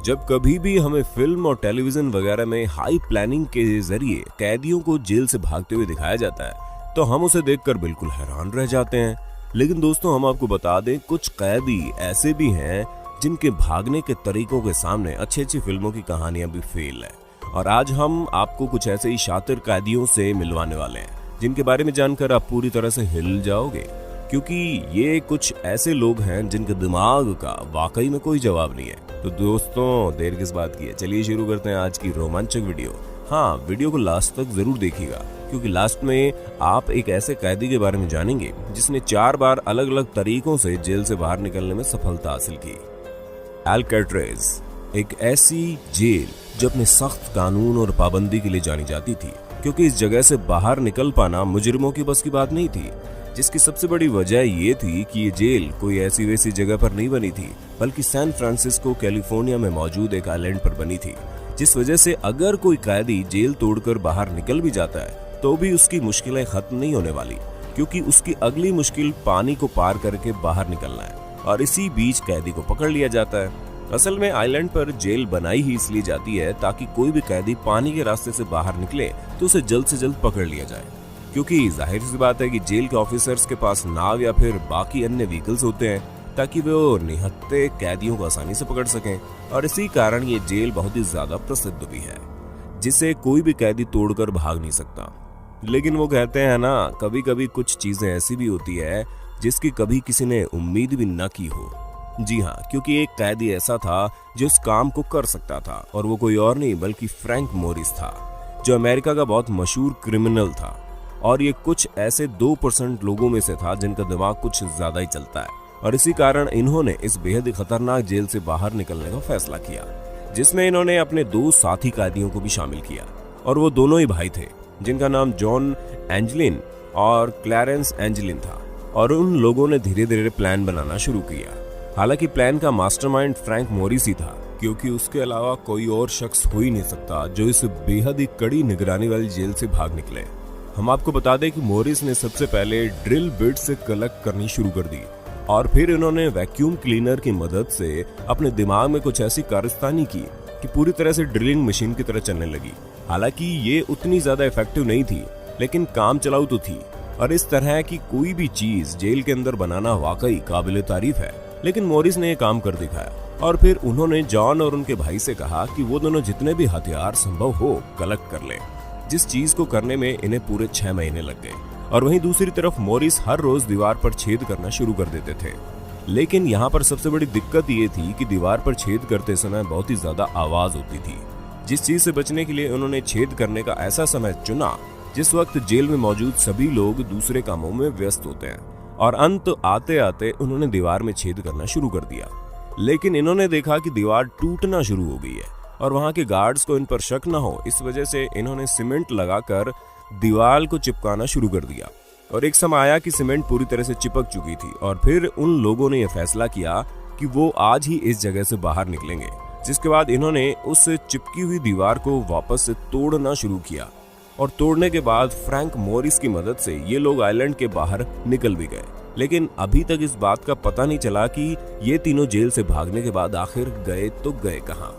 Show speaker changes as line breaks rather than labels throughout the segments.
जब कभी भी हमें फिल्म और टेलीविजन वगैरह में हाई प्लानिंग के जरिए कैदियों को जेल से भागते हुए दिखाया जाता है तो हम उसे देखकर बिल्कुल हैरान रह जाते हैं। लेकिन दोस्तों, हम आपको बता दें, कुछ कैदी ऐसे भी हैं जिनके भागने के तरीकों के सामने अच्छी फिल्मों की कहानियां भी फेल है। और आज हम आपको कुछ ऐसे ही शातिर कैदियों से मिलवाने वाले हैं जिनके बारे में जानकर आप पूरी तरह से हिल जाओगे, क्योंकि ये कुछ ऐसे लोग हैं जिनके दिमाग का वाकई में कोई जवाब नहीं है। तो दोस्तों, देर किस बात की है, चलिए शुरू करते हैं आज की रोमांचक वीडियो। हाँ, वीडियो को लास्ट तक जरूर देखिएगा, क्योंकि लास्ट में आप एक ऐसे कैदी के बारे में जानेंगे जिसने 4 बार अलग अलग तरीकों से जेल से बाहर निकलने में सफलता हासिल की। अल्काट्रेज एक ऐसी जेल जो अपने सख्त कानून और पाबंदी के लिए जानी जाती थी, क्योंकि इस जगह से बाहर निकल पाना मुजरिमों की बस की बात नहीं थी, जिसकी सबसे बड़ी वजह ये थी कि ये जेल कोई ऐसी वैसी जगह पर नहीं बनी थी, बल्कि सैन फ्रांसिस्को कैलिफोर्निया में मौजूद एक आइलैंड पर बनी थी। जिस वजह से अगर कोई कैदी जेल तोड़कर बाहर निकल भी जाता है तो भी उसकी मुश्किलें खत्म नहीं होने वाली, क्योंकि उसकी अगली मुश्किल पानी को पार करके बाहर निकलना है, और इसी बीच कैदी को पकड़ लिया जाता है। असल में आइलैंड पर जेल बनाई ही इसलिए जाती है ताकि कोई भी कैदी पानी के रास्ते से बाहर निकले तो उसे जल्द से जल्द पकड़ लिया जाए, क्योंकि जाहिर सी बात है कि जेल के ऑफिसर्स के पास नाव या फिर बाकी अन्य व्हीकल्स होते हैं ताकि वो निहत्थे कैदियों को आसानी से पकड़ सकें। और इसी कारण ये जेल बहुत ही ज्यादा प्रसिद्ध भी है, जिसे कोई भी कैदी तोड़कर भाग नहीं सकता। लेकिन वो कहते हैं ना, कभी कभी कुछ चीजें ऐसी भी होती है जिसकी कभी किसी ने उम्मीद भी न की हो। जी हाँ, क्योंकि एक कैदी ऐसा था जो इस काम को कर सकता था, और वो कोई और नहीं बल्कि फ्रैंक मोरिस था, जो अमेरिका का बहुत मशहूर क्रिमिनल था। और ये कुछ ऐसे 2% लोगों में से था जिनका दिमाग कुछ ज्यादा ही चलता है, और इसी कारण इन्होंने इस बेहद खतरनाक जेल से बाहर निकलने का फैसला किया, जिसमें इन्होंने अपने 2 साथी कैदियों को भी शामिल किया। और वो दोनों ही भाई थे, जिनका नाम जॉन एंजलिन और क्लैरेंस एंजलिन था। और उन लोगों ने धीरे धीरे प्लान बनाना शुरू किया। हालांकि प्लान का मास्टरमाइंड फ्रैंक मोरिस ही था, क्योंकि उसके अलावा कोई और शख्स हो ही नहीं सकता जो इस बेहद ही कड़ी निगरानी वाली जेल से भाग निकले। हम आपको बता दें कि मोरिस ने सबसे पहले ड्रिल बिट से कलेक्ट करनी शुरू कर दी, और फिर इन्होंने वैक्यूम क्लीनर की मदद से अपने दिमाग में कुछ ऐसी कारस्तानी की कि पूरी तरह से ड्रिलिंग मशीन की तरह चलने लगी। हालांकि ये उतनी ज्यादा इफेक्टिव नहीं थी, लेकिन काम चलाऊ तो थी। और इस तरह की कोई भी चीज जेल के अंदर बनाना वाकई काबिल तारीफ है। लेकिन मोरिस ने ये काम कर दिखाया, और फिर उन्होंने जॉन और उनके भाई से कहा कि वो दोनों जितने भी हथियार संभव हो कलेक्ट कर ले, जिस चीज को करने में इन्हें पूरे 6 महीने लग गए। और वहीं दूसरी तरफ मोरिस हर रोज दीवार पर छेद करना शुरू कर देते थे। लेकिन यहाँ पर सबसे बड़ी दिक्कत ये थी कि दीवार पर छेद करते समय बहुत ही ज्यादा आवाज होती थी, जिस चीज से बचने के लिए उन्होंने छेद करने का ऐसा समय चुना जिस वक्त जेल में मौजूद सभी लोग दूसरे कामों में व्यस्त होते हैं। और अंत आते आते उन्होंने दीवार में छेद करना शुरू कर दिया। लेकिन इन्होंने देखा कि दीवार टूटना शुरू हो गई है, और वहां के गार्ड्स को इन पर शक न हो, इस वजह से इन्होंने सीमेंट लगाकर दीवार को चिपकाना शुरू कर दिया। और एक समय आया कि सीमेंट पूरी तरह से चिपक चुकी थी, और फिर उन लोगों ने यह फैसला किया कि वो आज ही इस जगह से बाहर निकलेंगे। जिसके बाद इन्होंने उस चिपकी हुई दीवार को वापस से तोड़ना शुरू किया, और तोड़ने के बाद फ्रैंक मोरिस की मदद से ये लोग आइलैंड के बाहर निकल भी गए। लेकिन अभी तक इस बात का पता नहीं चला कि ये तीनों जेल से भागने के बाद आखिर गए तो गए कहां,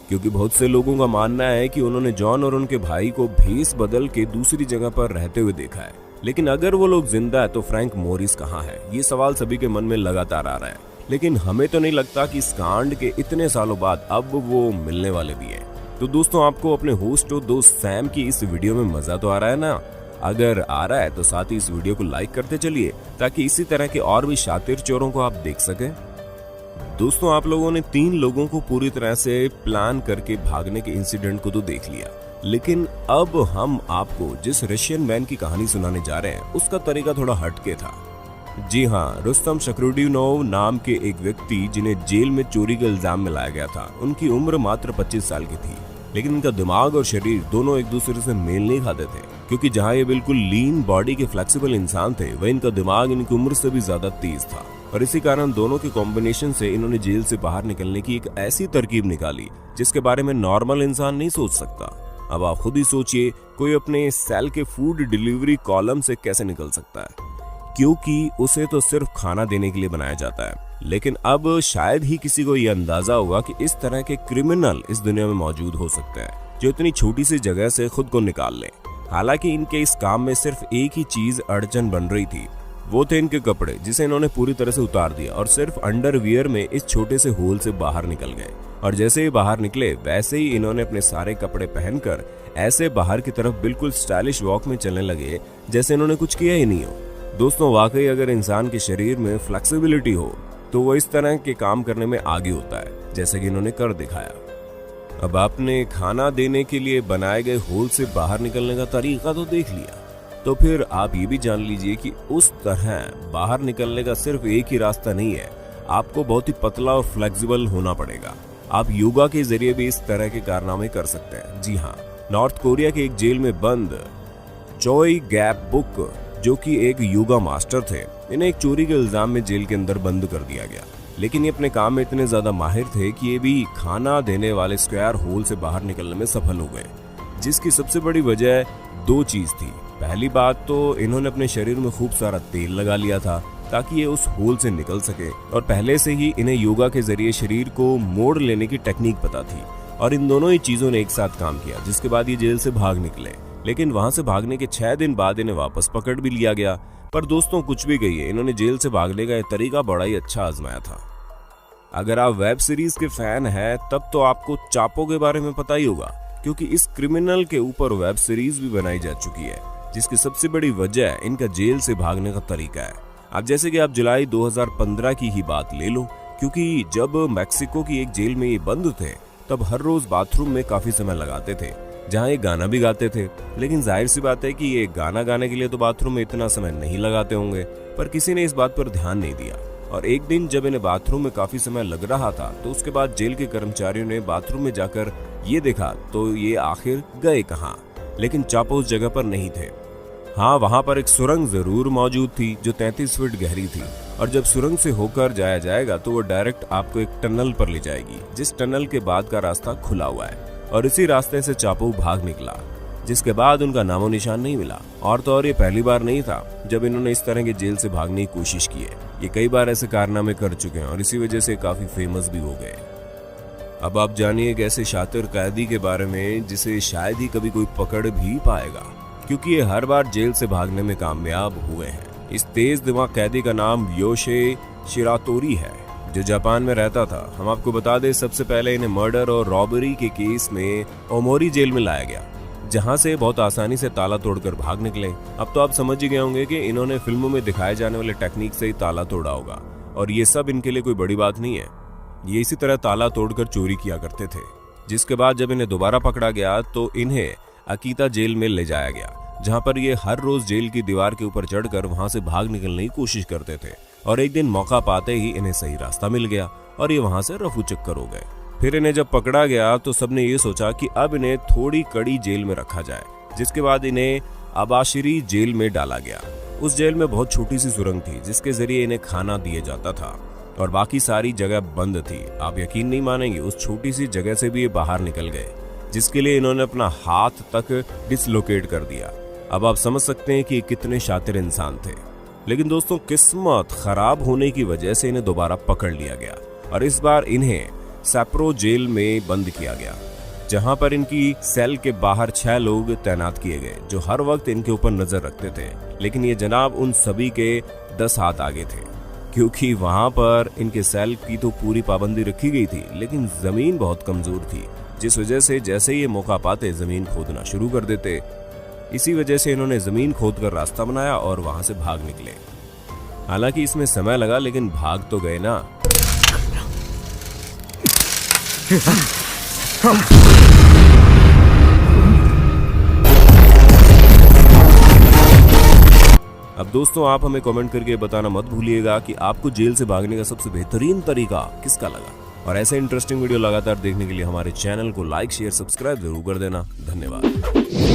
क्योंकि बहुत से लोगों का मानना है कि उन्होंने जॉन और उनके भाई को भेस बदल के दूसरी जगह पर रहते हुए देखा है। लेकिन अगर वो लोग जिंदा है तो फ्रैंक मोरिस कहां है, ये सवाल सभी के मन में लगातार आ रहा है। लेकिन हमें तो नहीं लगता कि इस कांड के इतने सालों बाद अब वो मिलने वाले भी हैं। तो दोस्तों, आपको अपने होस्ट और दोस्त सैम की इस वीडियो में मजा तो आ रहा है ना? अगर आ रहा है तो साथ ही इस वीडियो को लाइक करते चलिए, ताकि इसी तरह के और भी शातिर चोरों को आप देख सकें। दोस्तों, आप लोगों ने 3 लोगों को पूरी तरह से प्लान करके भागने के इंसिडेंट को तो देख लिया, लेकिन अब हम आपको जिस रशियन मैन की कहानी सुनाने जा रहे हैं उसका तरीका थोड़ा हटके था। जी हाँ, रुस्तम शकरुद्दीनोव नाम के एक व्यक्ति जिन्हें जेल में चोरी का इल्जाम में लाया गया था, उनकी उम्र मात्र 25 साल की थी। लेकिन इनका दिमाग और शरीर दोनों एक दूसरे से मेल नहीं खाते थे, क्योंकि जहाँ ये बिल्कुल लीन बॉडी के फ्लेक्सिबल इंसान थे, वह इनका दिमाग इनकी उम्र से भी ज्यादा तेज था। और इसी कारण दोनों के कॉम्बिनेशन से इन्होंने जेल से बाहर निकलने की एक ऐसी तरकीब निकाली जिसके बारे में नॉर्मल इंसान नहीं सोच सकता। अब आप खुद ही सोचिए, कोई अपने सेल के फूड डिलीवरी कॉलम से कैसे निकल सकता है? क्योंकि उसे तो सिर्फ खाना देने के लिए बनाया जाता है। लेकिन अब शायद ही किसी को यह अंदाजा होगा कि इस तरह के क्रिमिनल इस दुनिया में मौजूद हो सकते हैं जो इतनी छोटी सी जगह से खुद को निकाल लें। हालांकि इनके इस काम में सिर्फ एक ही चीज अड़चन बन रही थी, वो थे इनके कपड़े, जिसे इन्होंने पूरी तरह से उतार दिया और सिर्फ अंडरवियर में इस छोटे से होल से बाहर निकल गए। और जैसे ही बाहर निकले वैसे ही इन्होंने अपने सारे कपड़े पहनकर ऐसे बाहर की तरफ बिल्कुल स्टाइलिश वॉक में चलने लगे जैसे इन्होंने कुछ किया ही नहीं हो। दोस्तों, वाकई अगर इंसान के शरीर में फ्लेक्सिबिलिटी हो तो वो इस तरह के काम करने में आगे होता है, जैसे कि इन्होंने कर दिखाया। अब आपने खाना देने के लिए बनाए गए होल से बाहर निकलने का तरीका तो देख लिया, तो फिर आप ये भी जान लीजिए कि उस तरह बाहर निकलने का सिर्फ एक ही रास्ता नहीं है, आपको बहुत ही पतला और फ्लेक्सिबल होना पड़ेगा। आप योगा के जरिए भी इस तरह के कारनामे कर सकते हैं। जी हाँ, नॉर्थ कोरिया के एक जेल में बंद चोई गैप बुक, जो कि एक योगा मास्टर थे, इन्हें एक चोरी के इल्जाम में जेल के अंदर बंद कर दिया गया। लेकिन ये अपने काम में इतने ज्यादा माहिर थे कि ये भी खाना देने वाले स्क्वायर होल से बाहर निकलने में सफल हो गए, जिसकी सबसे बड़ी वजह दो चीज थी। पहली बात तो इन्होंने अपने शरीर में खूब सारा तेल लगा लिया था ताकि ये उस होल से निकल सके, और पहले से ही इन्हें योगा के जरिए शरीर को मोड़ लेने की टेक्निक पता थी। और इन दोनों ही चीजों ने एक साथ काम किया, जिसके बाद ये जेल से भाग निकले। लेकिन वहां से भागने के 6 दिन बाद इन्हें वापस पकड़ भी लिया गया। पर दोस्तों, कुछ भी कहिए, इन्होंने जेल से भागने का तरीका बड़ा ही अच्छा आजमाया था। अगर आप वेब सीरीज के फैन हैं तब तो आपको चापो के बारे में पता ही होगा, क्योंकि इस क्रिमिनल के ऊपर वेब सीरीज भी बनाई जा चुकी है, जिसकी सबसे बड़ी वजह इनका जेल से भागने का तरीका है। अब जैसे कि आप जुलाई 2015 की ही बात ले लो, क्योंकि जब मैक्सिको की एक जेल में ये बंद थे तब हर रोज बाथरूम में काफी समय लगाते थे, जहाँ ये गाना भी गाते थे। लेकिन जाहिर सी बात है कि ये गाना गाने के लिए तो बाथरूम में इतना समय नहीं लगाते होंगे, पर किसी ने इस बात पर ध्यान नहीं दिया। और एक दिन जब इन्हें बाथरूम में काफी समय लग रहा था तो उसके बाद जेल के कर्मचारियों ने बाथरूम में जाकर ये देखा तो ये आखिर गए कहाँ। लेकिन चापो उस जगह पर नहीं थे। हाँ, वहां पर एक सुरंग जरूर मौजूद थी जो 33 फीट गहरी थी, और जब सुरंग से होकर जाया जाएगा तो वो डायरेक्ट आपको एक टनल पर ले जाएगी, जिस टनल के बाद का रास्ता खुला हुआ है। और इसी रास्ते से चापो भाग निकला, जिसके बाद उनका नामो निशान नहीं मिला। और तो और ये पहली बार नहीं था जब इन्होंने इस तरह के जेल से भागने की कोशिश की है। ये कई बार ऐसे कारनामे कर चुके हैं और इसी वजह से काफी फेमस भी हो गए। अब आप जानिए एक ऐसे शातिर कैदी के बारे में जिसे शायद ही कभी कोई पकड़ भी पाएगा, क्योंकि ये हर बार जेल से भागने में कामयाब हुए हैं। इस तेज दिमाग कैदी का नाम योशे शिरातोरी है, जो जापान में रहता था। हम आपको बता दें, सबसे पहले इन्हें मर्डर और रॉबरी के केस में ओमोरी जेल में लाया गया, जहां से बहुत आसानी से ताला तोड़कर भाग निकले। अब तो आप समझ ही गए होंगे कि इन्होंने फिल्मों में दिखाए जाने वाले टेक्निक से ही ताला तोड़ा होगा, और ये सब इनके लिए कोई बड़ी बात नहीं है। ये इसी तरह ताला तोड़कर चोरी किया करते थे। जिसके बाद जब इन्हें दोबारा पकड़ा गया तो इन्हें अकीता जेल में ले जाया गया, जहां पर ये हर रोज जेल की दीवार के ऊपर चढ़कर वहां से भाग निकलने की कोशिश करते थे। और एक दिन मौका पाते ही इन्हें सही रास्ता मिल गया और ये वहां से रफू चक्कर हो गए। फिर इन्हें जब पकड़ा गया तो सबने ये सोचा कि अब इन्हें थोड़ी कड़ी जेल में रखा जाए, जिसके बाद इन्हें अबाशिरी जेल में डाला गया। उस जेल में बहुत छोटी सी सुरंग थी जिसके जरिए इन्हें खाना दिया जाता था, और बाकी सारी जगह बंद थी। आप यकीन नहीं मानेंगे, उस छोटी सी जगह से भी ये बाहर निकल गए, जिसके लिए इन्होंने अपना हाथ तक डिसलोकेट कर दिया। अब आप समझ सकते हैं कि कितने शातिर इंसान थे। लेकिन दोस्तों, किस्मत खराब होने की वजह से इन्हें दोबारा पकड़ लिया गया और इस बार इन्हें सैप्रो जेल में बंद किया गया, जहां पर इनकी सेल के बाहर 6 लोग तैनात किए गए जो हर वक्त इनके ऊपर नजर रखते थे। लेकिन ये जनाब उन सभी के 10 हाथ आगे थे, क्योंकि वहां पर इनके सेल की तो पूरी पाबंदी रखी गई थी, लेकिन जमीन बहुत कमजोर थी, जिस वजह से जैसे ये मौका पाते जमीन खोदना शुरू कर देते। इसी वजह से इन्होंने जमीन खोदकर रास्ता बनाया और वहां से भाग निकले। हालांकि इसमें समय लगा, लेकिन भाग तो गए ना। अब दोस्तों, आप हमें कमेंट करके बताना मत भूलिएगा कि आपको जेल से भागने का सबसे बेहतरीन तरीका किसका लगा। और ऐसे इंटरेस्टिंग वीडियो लगातार देखने के लिए हमारे चैनल को लाइक, शेयर, सब्सक्राइब जरूर कर देना। धन्यवाद।